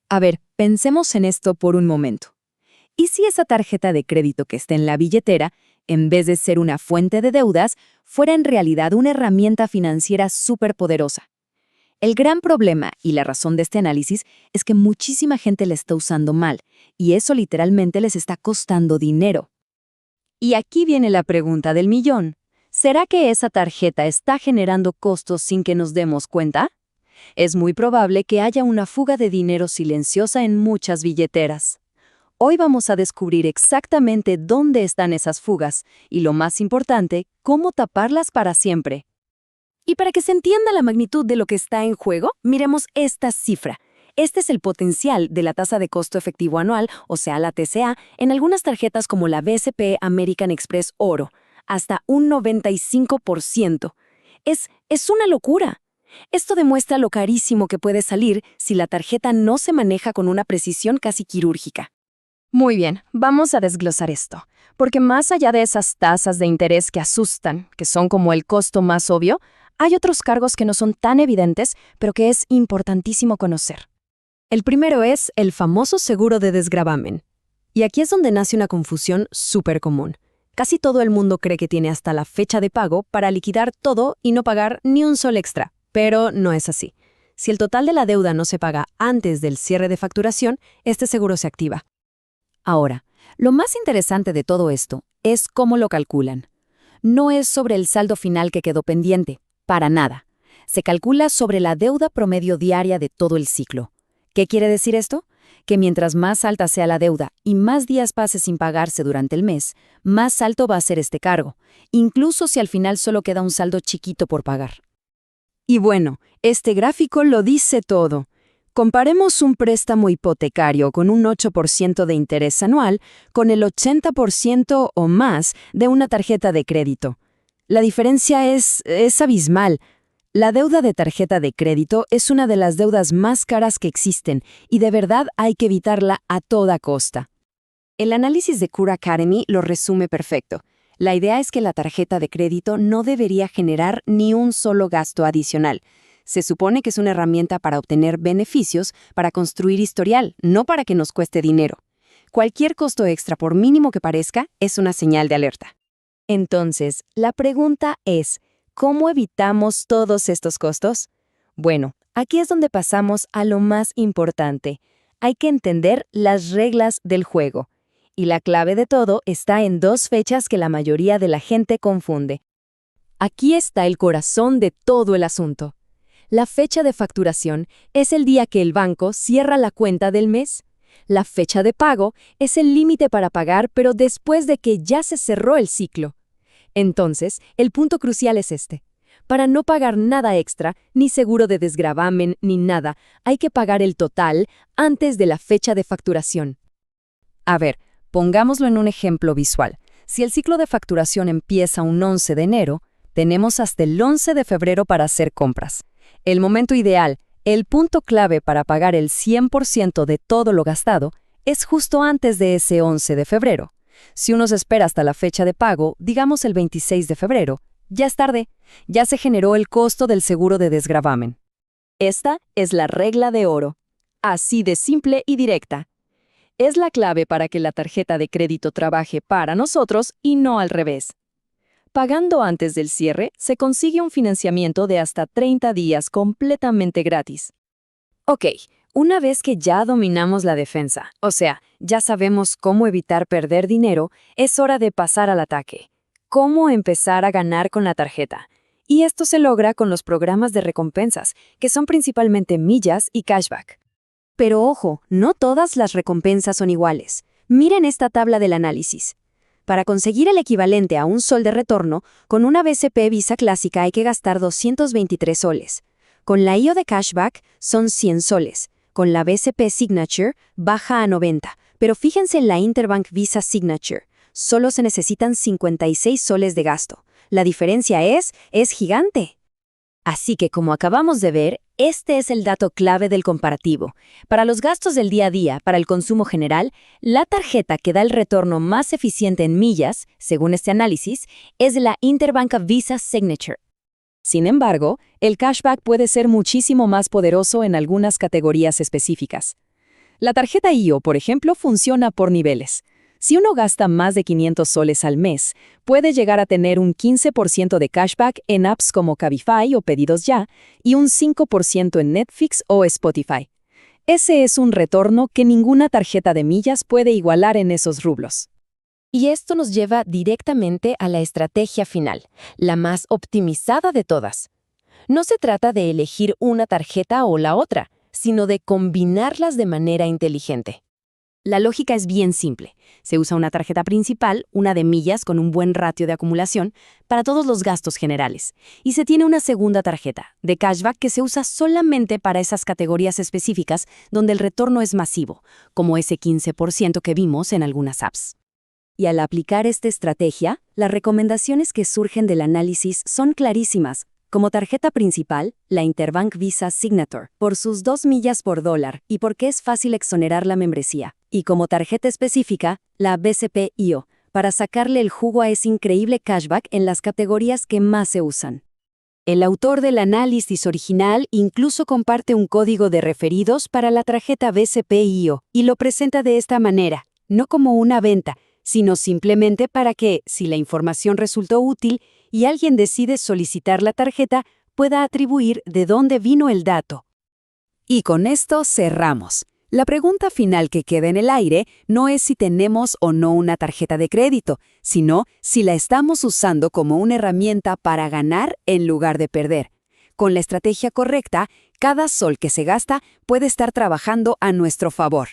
A ver, pensemos en esto por un momento. ¿Y si esa tarjeta de crédito que está en la billetera, en vez de ser una fuente de deudas, fuera en realidad una herramienta financiera superpoderosa? El gran problema y la razón de este análisis es que muchísima gente la está usando mal, y eso literalmente les está costando dinero. Y aquí viene la pregunta del millón. ¿Será que esa tarjeta está generando costos sin que nos demos cuenta? Es muy probable que haya una fuga de dinero silenciosa en muchas billeteras. Hoy vamos a descubrir exactamente dónde están esas fugas y, lo más importante, cómo taparlas para siempre. Y para que se entienda la magnitud de lo que está en juego, miremos esta cifra. Este es el potencial de la tasa de costo efectivo anual, o sea, la TCA, en algunas tarjetas como la BCP American Express Oro, hasta un 95%. Es una locura. Esto demuestra lo carísimo que puede salir si la tarjeta no se maneja con una precisión casi quirúrgica. Muy bien, vamos a desglosar esto, porque más allá de esas tasas de interés que asustan, que son como el costo más obvio, hay otros cargos que no son tan evidentes, pero que es importantísimo conocer. El primero es el famoso seguro de desgravamen. Y aquí es donde nace una confusión súper común. Casi todo el mundo cree que tiene hasta la fecha de pago para liquidar todo y no pagar ni un sol extra, pero no es así. Si el total de la deuda no se paga antes del cierre de facturación, este seguro se activa. Ahora, lo más interesante de todo esto es cómo lo calculan. No es sobre el saldo final que quedó pendiente, para nada. Se calcula sobre la deuda promedio diaria de todo el ciclo. ¿Qué quiere decir esto? Que mientras más alta sea la deuda y más días pase sin pagarse durante el mes, más alto va a ser este cargo, incluso si al final solo queda un saldo chiquito por pagar. Y bueno, este gráfico lo dice todo. Comparemos un préstamo hipotecario con un 8% de interés anual con el 80% o más de una tarjeta de crédito. La diferencia es abismal. La deuda de tarjeta de crédito es una de las deudas más caras que existen y de verdad hay que evitarla a toda costa. El análisis de Cure Academy lo resume perfecto. La idea es que la tarjeta de crédito no debería generar ni un solo gasto adicional. Se supone que es una herramienta para obtener beneficios, para construir historial, no para que nos cueste dinero. Cualquier costo extra, por mínimo que parezca, es una señal de alerta. Entonces, la pregunta es, ¿cómo evitamos todos estos costos? Bueno, aquí es donde pasamos a lo más importante. Hay que entender las reglas del juego. Y la clave de todo está en dos fechas que la mayoría de la gente confunde. Aquí está el corazón de todo el asunto. La fecha de facturación es el día que el banco cierra la cuenta del mes. La fecha de pago es el límite para pagar, pero después de que ya se cerró el ciclo. Entonces, el punto crucial es este. Para no pagar nada extra, ni seguro de desgravamen, ni nada, hay que pagar el total antes de la fecha de facturación. A ver, pongámoslo en un ejemplo visual. Si el ciclo de facturación empieza un 11 de enero, tenemos hasta el 11 de febrero para hacer compras. El momento ideal, el punto clave para pagar el 100% de todo lo gastado, es justo antes de ese 11 de febrero. Si uno se espera hasta la fecha de pago, digamos el 26 de febrero, ya es tarde, ya se generó el costo del seguro de desgravamen. Esta es la regla de oro, así de simple y directa. Es la clave para que la tarjeta de crédito trabaje para nosotros y no al revés. Pagando antes del cierre, se consigue un financiamiento de hasta 30 días completamente gratis. Ok, una vez que ya dominamos la defensa, o sea, ya sabemos cómo evitar perder dinero, es hora de pasar al ataque. ¿Cómo empezar a ganar con la tarjeta? Y esto se logra con los programas de recompensas, que son principalmente millas y cashback. Pero ojo, no todas las recompensas son iguales. Miren esta tabla del análisis. Para conseguir el equivalente a un sol de retorno, con una BCP Visa clásica hay que gastar 223 soles. Con la IO de cashback son 100 soles. Con la BCP Signature baja a 90. Pero fíjense en la Interbank Visa Signature. Solo se necesitan 56 soles de gasto. La diferencia es gigante. Así que, como acabamos de ver, este es el dato clave del comparativo. Para los gastos del día a día, para el consumo general, la tarjeta que da el retorno más eficiente en millas, según este análisis, es la Interbank Visa Signature. Sin embargo, el cashback puede ser muchísimo más poderoso en algunas categorías específicas. La tarjeta IO, por ejemplo, funciona por niveles. Si uno gasta más de 500 soles al mes, puede llegar a tener un 15% de cashback en apps como Cabify o Pedidos Ya y un 5% en Netflix o Spotify. Ese es un retorno que ninguna tarjeta de millas puede igualar en esos rublos. Y esto nos lleva directamente a la estrategia final, la más optimizada de todas. No se trata de elegir una tarjeta o la otra, sino de combinarlas de manera inteligente. La lógica es bien simple. Se usa una tarjeta principal, una de millas con un buen ratio de acumulación, para todos los gastos generales. Y se tiene una segunda tarjeta, de cashback, que se usa solamente para esas categorías específicas donde el retorno es masivo, como ese 15% que vimos en algunas apps. Y al aplicar esta estrategia, las recomendaciones que surgen del análisis son clarísimas. Como tarjeta principal, la Interbank Visa Signature, por sus 2 millas por dólar y porque es fácil exonerar la membresía. Y como tarjeta específica, la BCP IO, para sacarle el jugo a ese increíble cashback en las categorías que más se usan. El autor del análisis original incluso comparte un código de referidos para la tarjeta BCP IO y lo presenta de esta manera, no como una venta, sino simplemente para que, si la información resultó útil y alguien decide solicitar la tarjeta, pueda atribuir de dónde vino el dato. Y con esto cerramos. La pregunta final que queda en el aire no es si tenemos o no una tarjeta de crédito, sino si la estamos usando como una herramienta para ganar en lugar de perder. Con la estrategia correcta, cada sol que se gasta puede estar trabajando a nuestro favor.